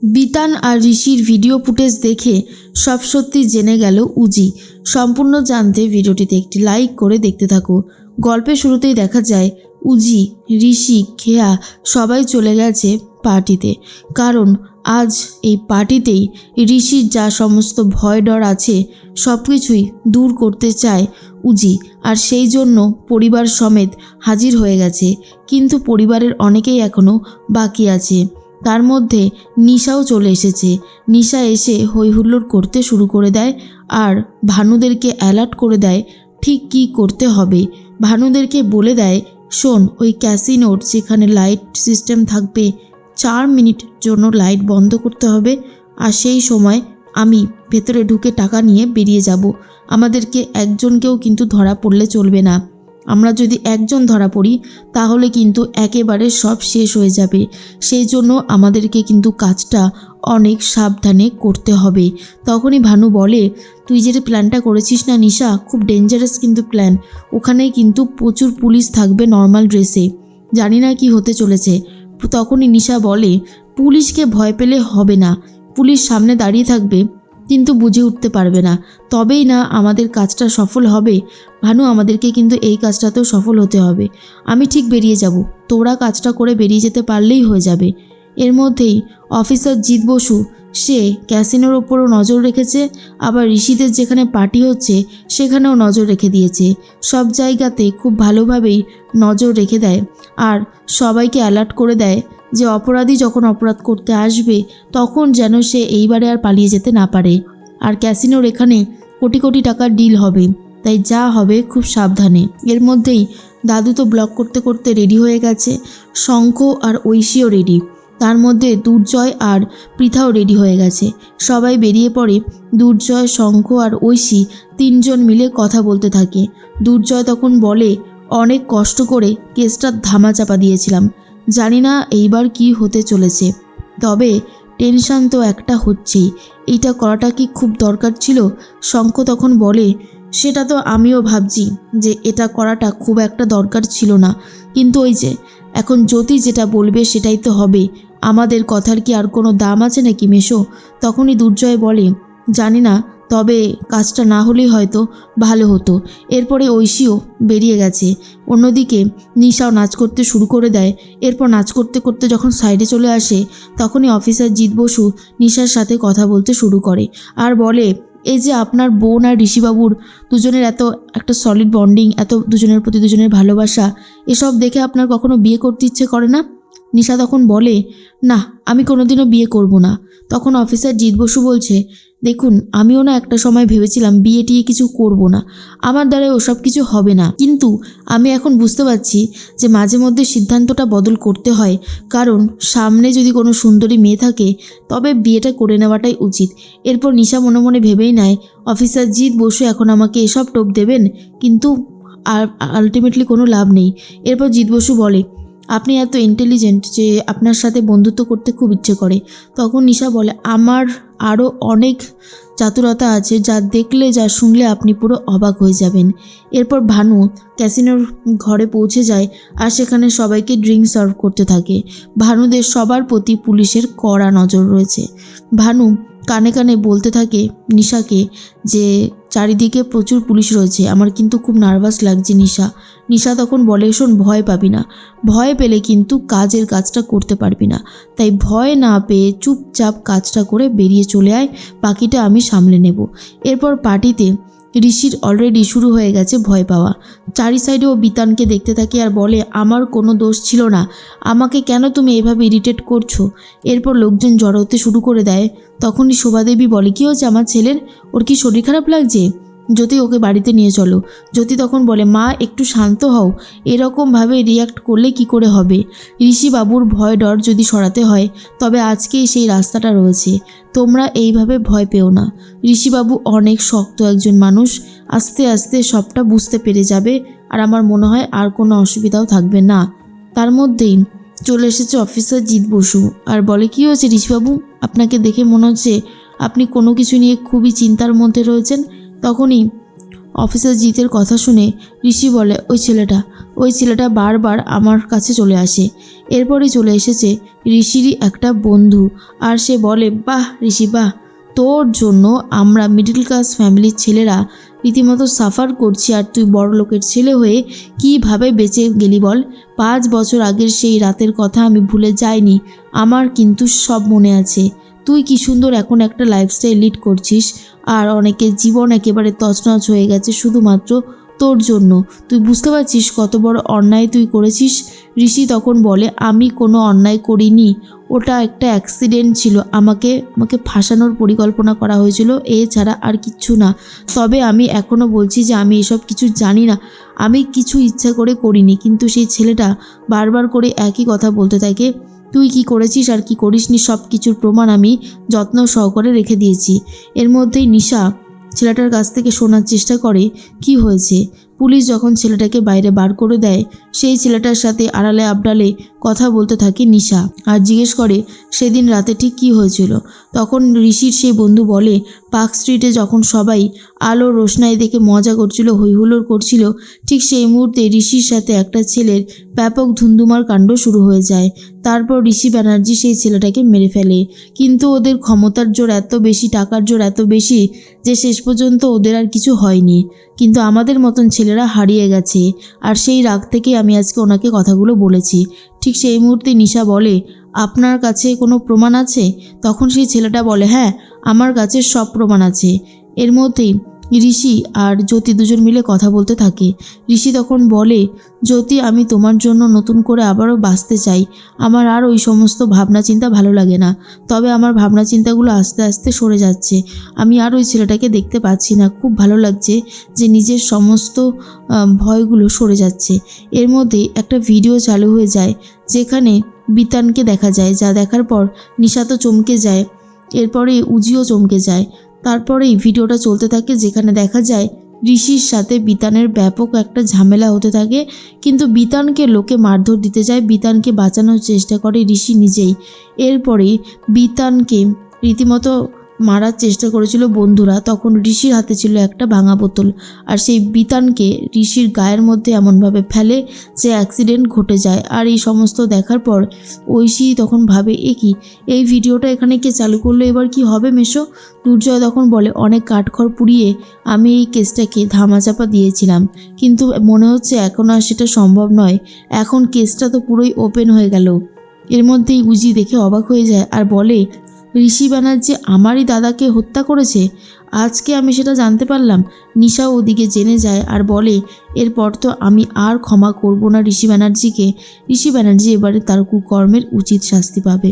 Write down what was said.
বিতান আর ঋষির video footage দেখে সব সত্যি জেনে গেল উজি। সম্পূর্ণ জানতে ভিডিওটিতে একটি লাইক করে দেখতে থাকো। গল্পের শুরুতেই দেখা যায় উজি, ঋষি, খেয়া সবাই চলে গেছে পার্টিতে। কারণ আজ এই পার্টিতেই ঋষির যা সমস্ত ভয় ডর আছে সব কিছুই দূর করতে চায় উজি, আর সেই জন্য পরিবার সমেত হাজির হয়ে গেছে। কিন্তু পরিবারের অনেকেই এখনও বাকি আছে। তার মধ্যে নিশাও চলে এসেছে। নিশা এসে হইহুল্লোড় করতে শুরু করে দেয় আর ভানুদেরকে অ্যালার্ট করে দেয় ঠিক কী করতে হবে। ভানুদেরকে বলে দেয়, শোন, ওই ক্যাসিনোর যেখানে লাইট সিস্টেম থাকবে 4 মিনিট জন্য লাইট বন্ধ করতে হবে, আর সেই সময় আমি ভেতরে ঢুকে টাকা নিয়ে বেরিয়ে যাব। আমাদেরকে একজনকেও কিন্তু ধরা পড়লে চলবে না। আমরা যদি একজন ধরা পড়ি তাহলে কিন্তু একেবারে সব শেষ হয়ে যাবে। সেই জন্য আমাদেরকে কিন্তু কাজটা অনেক সাবধানে করতে হবে। তখনই ভানু বলে, তুই যে প্ল্যানটা করেছিস না নিশা, খুব ডেঞ্জারাস কিন্তু প্ল্যান। ওখানে কিন্তু প্রচুর পুলিশ থাকবে নর্মাল ড্রেসে, জানি না কি হতে চলেছে। তখনই নিশা বলে, পুলিশকে ভয় পেলে হবে না, পুলিশ সামনে দাঁড়িয়ে থাকবে কিন্তু বুঝে উঠতে পারবে না, তবেই না আমাদের কাজটা সফল হবে। ভানু, আমাদেরকে কিন্তু এই কাজটাতেও সফল হতে হবে। আমি ঠিক বেরিয়ে যাব, তোরা কাজটা করে বেরিয়ে যেতে পারলেই হয়ে যাবে। এর মধ্যেই অফিসার জিৎ বসু, সে ক্যাসিনোর ওপরও নজর রেখেছে, আবার ঋষিদের যেখানে পার্টি হচ্ছে সেখানেও নজর রেখে দিয়েছে। সব জায়গাতে খুব ভালোভাবেই নজর রেখে দেয় আর সবাইকে অ্যালার্ট করে দেয় যে অপরাধী যখন অপরাধ করতে আসবে তখন যেন সে এইবারে আর পালিয়ে যেতে না পারে। আর ক্যাসিনোর এখানে কোটি কোটি টাকার ডিল হবে, তাই যা হবে খুব সাবধানে। এর মধ্যেই দাদু তো ব্লক করতে করতে রেডি হয়ে গেছে, শঙ্খ আর ঐশীও রেডি, তার মধ্যে দুর্জয় আর পৃথাও রেডি হয়ে গেছে। সবাই বেরিয়ে পড়ে। দুর্জয়, শঙ্খ আর ঐশী তিনজন মিলে কথা বলতে থাকে। দুর্জয় তখন বলে, অনেক কষ্ট করে কেসটা ধামাচাপা দিয়েছিলাম, জানি না এইবার কি হতে চলেছে, তবে টেনশন তো একটা হচ্ছেই। এইটা করাটা কি খুব দরকার ছিল? শঙ্খ তখন বলে, সেটা তো আমিও ভাবছি যে এটা করাটা খুব একটা দরকার ছিল না, কিন্তু ওই যে এখন জ্যোতি যেটা বলবে সেটাই তো হবে, আমাদের কথার কি আর কোনো দাম আছে নাকি মেশো? তখনই দুর্জয় বলে, জানি না, তবে কাজটা না হলেই হয়তো ভালো হতো। এরপরে ঐশীও বেরিয়ে গেছে। অন্যদিকে নিশাও নাচ করতে শুরু করে দেয়। এরপর নাচ করতে করতে যখন সাইডে চলে আসে তখনই অফিসার জিৎ বসু নিশার সাথে কথা বলতে শুরু করে আর বলে, এই যে আপনার বোন আর ঋষিবাবুর দুজনের এত একটা সলিড বন্ডিং, এত দুজনের প্রতি দুজনের ভালোবাসা, এসব দেখে আপনার কখনো বিয়ে করতে ইচ্ছে করে না? নিশা তখন বলে, না, আমি কোনোদিনও বিয়ে করব না। তখন অফিসার জিৎ বসু বলছে, দেখুন, আমিও না একটা সময় ভেবেছিলাম বিয়ে টিয়ে কিছু করব না, আমার দ্বারাই ওসব কিছু হবে না, কিন্তু আমি এখন বুঝতে পারছি যে মাঝে মধ্যে সিদ্ধান্তটা বদল করতে হয়, কারণ সামনে যদি কোনো সুন্দরী মেয়ে থাকে তবে বিয়েটা করে নেওয়াটাই উচিত। এরপর নিশা মনে মনে ভেবেই নেয়, অফিসার জিৎ বসু এখন আমাকে এসব টোপ দেবেন, কিন্তু আলটিমেটলি কোনো লাভ নেই। এরপর জিৎ বসু বলে, আপনি এত ইন্টেলিজেন্ট যে আপনার সাথে বন্ধুত্ব করতে খুব ইচ্ছে করে। তখন নিশা বলে, আমার আরও অনেক চাতুরতা আছে যা দেখলে, যা শুনলে আপনি পুরো অবাক হয়ে যাবেন। এরপর ভানু ক্যাসিনোর ঘরে পৌঁছে যায় আর সেখানে সবাইকে ড্রিঙ্ক সার্ভ করতে থাকে। ভানুদের সবার প্রতি পুলিশের কড়া নজর রয়েছে। ভানু কানে কানে বলতে থাকে নিশাকে যে চারিদিকে প্রচুর পুলিশ রয়েছে, আমার কিন্তু খুব নার্ভাস লাগছে নিশা। নিশা তখন বলে, শোন, ভয় পাবি না, ভয় পেলে কিন্তু কাজটা করতে পারবি না, তাই ভয় না পেয়ে চুপচাপ কাজটা করে বেরিয়ে চলে আয়, বাকিটা আমি সামলে নেব। এরপর পার্টিতে ঋষির অলরেডি শুরু হয়ে গেছে ভয় পাওয়া। চারি সাইডে ও বিতানকে দেখতে থাকে আর বলে, আমার কোনো দোষ ছিল না, আমাকে কেন তুমি এভাবে ইরিটেট করছো? এরপর লোকজন জড়ো হতে শুরু করে দেয়। তখনই শোভাদেবী বলে, কী হচ্ছে আমার ছেলের, ওর কি শরীর খারাপ লাগছে? জ্যোতি, ওকে বাড়িতে নিয়ে চলো। জ্যোতি তখন বলে, মা একটু শান্ত হও, এরকমভাবে রিয়াক্ট করলে কি করে হবে? ঋষিবাবুর ভয় ডর যদি সরাতে হয় তবে আজকেই সেই রাস্তাটা রয়েছে, তোমরা এইভাবে ভয় পেও না। ঋষিবাবু অনেক শক্ত একজন মানুষ, আস্তে আস্তে সবটা বুঝতে পেরে যাবে, আর আমার মনে হয় আর কোনো অসুবিধাও থাকবে না। তার মধ্যেই চলে এসেছে অফিসার জিৎ বসু আর বলে, কী হয়েছে ঋষিবাবু, আপনাকে দেখে মনে হচ্ছে আপনি কোনো কিছু নিয়ে খুবই চিন্তার মধ্যে রয়েছেন। তখনই অফিসার জিতের কথা শুনে ঋষি বলে ওই ছেলেটা বারবার আমার কাছে চলে আসে। এরপরই চলে এসেছে ঋষিরই একটা বন্ধু, আর সে বলে বাহ ঋষি বাহ, তোর জন্য আমরা মিডল ক্লাস ফ্যামিলির ছেলেরা রীতিমতো সাফার করছি, আর তুই বড় লোকের ছেলে হয়ে কীভাবে বেঁচে গেলি বল। 5 বছর আগের সেই রাতের কথা আমি ভুলে যাইনি, আমার কিন্তু সব মনে আছে। তুই কি সুন্দর এখন একটা লাইফস্টাইল লিড করছিস, আর অনেকের জীবন একেবারে তছনছ হয়ে গেছে শুধুমাত্র তোর জন্য। তুই বুঝতে পারছিস কত বড় অন্যায় তুই করেছিস? ঋষি তখন বলে আমি কোনো অন্যায় করিনি, ওটা একটা অ্যাক্সিডেন্ট ছিল, আমাকে ফাঁসানোর পরিকল্পনা করা হয়েছিল, এছাড়া আর কিচ্ছু না। তবে আমি এখনও বলছি যে আমি এসব কিছু জানি না, আমি কিছু ইচ্ছা করে করিনি। কিন্তু সেই ছেলেটা বারবার করে একই কথা বলতে থাকে, তুই কি করেছিস আর কি করিসনি সব কিছুর প্রমাণ আমি যত্ন সহকারে রেখে দিয়েছি। এর মধ্যেই নিশা ছেলেটার কাছ থেকে শোনার চেষ্টা করে কি হয়েছে। পুলিশ যখন ছেলেটাকে বাইরে বার করে দেয়, সেই ছেলেটার সাথে আড়ালে আবডালে কথা বলতে থাকে নিশা, আর জিজ্ঞেস করে সেদিন রাতে ঠিক কী হয়েছিল। তখন ঋষির সেই বন্ধু বলে পার্ক স্ট্রিটে যখন সবাই আলো রোশনাই দেখে মজা করছিল, হইহুল্লোড় করছিল, ঠিক সেই মুহূর্তে ঋষির সাথে একটা ছেলের ব্যাপক ধুন্ধুমার কাণ্ড শুরু হয়ে যায়। তারপর ঋষি ব্যানার্জি সেই ছেলেটাকে মেরে ফেলে। কিন্তু ওদের ক্ষমতার জোর এত বেশি, টাকার জোর এত বেশি যে শেষ পর্যন্ত ওদের আর কিছু হয়নি। কিন্তু আমাদের মতন ছেলেরা হারিয়ে গেছে, আর সেই রাগ থেকে আমি আজকে ওনাকে কথাগুলো বলেছি। ঠিক সেই মুহূর্তে নিশা বলে আপনার কাছে কোনো প্রমাণ আছে? তখন সেই ছেলেটা বলে হ্যাঁ, আমার কাছে সব প্রমাণ আছে। এর মধ্যেই ঋষি আর জ্যোতি দুজন মিলে কথা বলতে থাকে। ঋষি তখন বলে জ্যোতি, আমি তোমার জন্য নতুন করে আবারও বাঁচতে চাই, আমার আর ওই সমস্ত ভাবনা চিন্তা ভালো লাগে না। তবে আমার ভাবনা চিন্তাগুলো আস্তে আস্তে সরে যাচ্ছে, আমি আর ওই ছেলেটাকে দেখতে পাচ্ছি না। খুব ভালো লাগছে যে নিজের সমস্ত ভয়গুলো সরে যাচ্ছে। এর মধ্যেই একটা ভিডিও চালু হয়ে যায় যেখানে বিতানকে দেখা যায়, যা দেখার পর নিশা তো চমকে যায়, এরপরে উজিও চমকে যায়। তারপরেই ভিডিওটা চলতে থাকে যেখানে দেখা যায় ঋষির সাথে বিতানের ব্যাপক একটা ঝামেলা হতে থাকে। কিন্তু বিতানকে লোকে মারধর দিতে যায়, বিতানকে বাঁচানোর চেষ্টা করে ঋষি নিজেই। এরপরে বিতানকে রীতিমতো মারার চেষ্টা করেছিল বন্ধুরা, তখন ঋষির হাতে ছিল একটা ভাঙা বোতল, আর সেই বিতানকে ঋষির গায়ের মধ্যে এমনভাবে ফেলে যে অ্যাক্সিডেন্ট ঘটে যায়। আর এই সমস্ত দেখার পর ঐশী তখন ভাবে এই ভিডিওটা এখানে কে চালু করলো, এবার কি হবে মেশো? দুর্জয় তখন বলে অনেক কাঠখড় পুড়িয়ে আমি এই কেসটাকে ধামাচাপা দিয়েছিলাম, কিন্তু মনে হচ্ছে এখন আর সেটা সম্ভব নয়, এখন কেসটা তো পুরোই ওপেন হয়ে গেল। এর মধ্যেই উজি দেখে অবাক হয়ে যায় আর বলে ঋষি ব্যানার্জি আমারই দাদাকে হত্যা করেছে, আজকে আমি সেটা জানতে পারলাম। নিশা ওদিকে জেনে যায় আর বলে এরপর তো আমি আর ক্ষমা করব না ঋষি ব্যানার্জিকে, ঋষি ব্যানার্জি এবারে তার কুকর্মের উচিত শাস্তি পাবে।